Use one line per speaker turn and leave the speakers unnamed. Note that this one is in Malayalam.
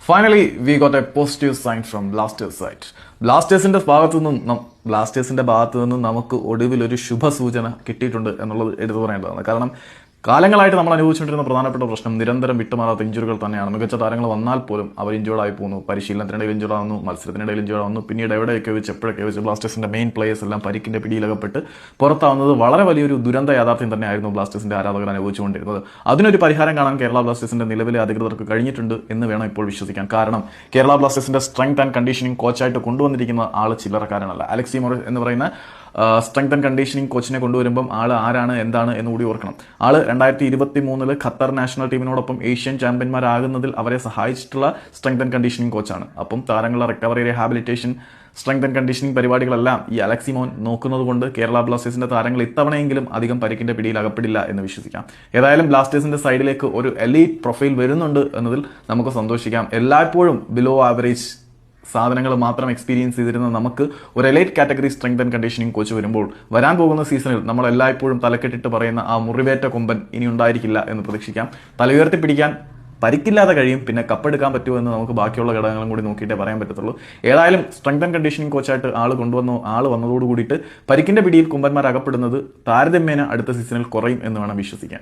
Finally we got a positive sign from Blasters side. ബ്ലാസ്റ്റേഴ്സിന്റെ ഭാഗത്തു നിന്നും നമുക്ക് ഒടുവിൽ ഒരു ശുഭസൂചന കിട്ടിയിട്ടുണ്ട് എന്നുള്ളത് എടുത്തു പറയേണ്ടതാണ്. കാരണം കാലങ്ങളായിട്ട് നമ്മൾ അനുഭവിച്ചുകൊണ്ടിരുന്ന പ്രധാനപ്പെട്ട പ്രശ്നം നിരന്തരം വിട്ടുമാറാത്ത ഇഞ്ചുറികൾ തന്നെയാണ്. മികച്ച താരങ്ങൾ വന്നാൽ പോലും അവർ ഇഞ്ചോർഡായി പോകുന്നു, പരിശീലനത്തിനിടയിൽ ഇഞ്ചോർഡാവുന്നു, മത്സരത്തിനിടയിൽ ഇഞ്ചോർഡാവുന്നു, പിന്നീട് എവിടെയൊക്കെ വെച്ച് എപ്പോഴൊക്കെ വെച്ച് ബ്ലാസ്റ്റേഴ്സിന്റെ മെയിൻ പ്ലേയേഴ്സ് എല്ലാം പരിക്കിന്റെ പിടിയിലകപ്പെട്ട് പുറത്താവുന്നത് വളരെ വലിയൊരു ദുരന്ത യാഥാർത്ഥ്യം തന്നെയായിരുന്നു ബ്ലാസ്റ്റേഴ്സിന്റെ ആരാധകർ അനുഭവിച്ചുകൊണ്ടിരുന്നത്. അതിനൊരു പരിഹാരം കാണാൻ കേരള ബ്ലാസ്റ്റേഴ്സിന്റെ നിലവിലെ അധികൃതർക്ക് കഴിഞ്ഞിട്ടുണ്ട് എന്ന് വേണം ഇപ്പോൾ വിശ്വസിക്കാൻ. കാരണം കേരള ബ്ലാസ്റ്റേഴ്സിന്റെ സ്ട്രെങ്ത് ആൻഡ് കണ്ടീഷനിങ് കോച്ചായിട്ട് കൊണ്ടുവന്നിരിക്കുന്ന ആൾ ചില്ലറക്കാരനല്ല. അലക്സി മൊറേസ് എന്ന് പറയുന്ന സ്ട്രെങ്ത് ആൻഡ് കണ്ടീഷനിങ് കോച്ചിനെ കൊണ്ടുവരുമ്പം ആൾ ആരാണ് എന്താണ് എന്ന് കൂടി ഓർക്കണം. ആള് 2023 ഖത്തർ നാഷണൽ ടീമിനോടൊപ്പം ഏഷ്യൻ ചാമ്പ്യന്മാരാകുന്നതിൽ അവരെ സഹായിച്ചിട്ടുള്ള സ്ട്രെങ്ത് ആൻഡ് കണ്ടീഷനിങ് കോച്ചാണ്. അപ്പം താരങ്ങളുടെ recovery, rehabilitation, strength and conditioning പരിപാടികളെല്ലാം ഈ അലക്സി മോൻ നോക്കുന്നത് കൊണ്ട് കേരള ബ്ലാസ്റ്റേഴ്സിന്റെ താരങ്ങൾ ഇത്തവണയെങ്കിലും അധികം പരിക്കിന്റെ പിടിയിൽ അകപ്പെടില്ല എന്ന് വിശ്വസിക്കാം. ഏതായാലും ബ്ലാസ്റ്റേഴ്സിന്റെ സൈഡിലേക്ക് ഒരു എലീറ്റ് പ്രൊഫൈൽ വരുന്നുണ്ട് എന്നതിൽ നമുക്ക് സന്തോഷിക്കാം. എല്ലായ്പ്പോഴും ബിലോ ആവറേജ് സാധനങ്ങൾ മാത്രം എക്സ്പീരിയൻസ് ചെയ്തിരുന്ന നമുക്ക് ഒരു elite category strength and conditioning coach വരുമ്പോൾ വരാൻ പോകുന്ന സീസണിൽ നമ്മൾ എല്ലായ്പ്പോഴും തലക്കെട്ടിട്ട് പറയുന്ന ആ മുറിവേറ്റ കൊമ്പൻ ഇനി ഉണ്ടായിരിക്കില്ല എന്ന് പ്രതീക്ഷിക്കാം. തലയുയർത്തി പിടിക്കാൻ പരിക്കില്ലാതെ കഴിയും, പിന്നെ കപ്പെടുക്കാൻ പറ്റുമോ എന്ന് നമുക്ക് ബാക്കിയുള്ള ഘടകങ്ങളും കൂടി നോക്കിയിട്ടേ പറയാൻ പറ്റത്തുള്ളൂ. ഏതായാലും സ്ട്രെങ്ത് ആൻഡ് കണ്ടീഷനിങ് കോച്ചായിട്ട് ആൾ വന്നതോട് കൂടിയിട്ട് പരിക്കിന്റെ പിടിയിൽ കുമ്പന്മാർ അകപ്പെടുന്നത് താരതമ്യേന അടുത്ത സീസണിൽ കുറയും എന്ന് വേണം വിശ്വസിക്കാൻ.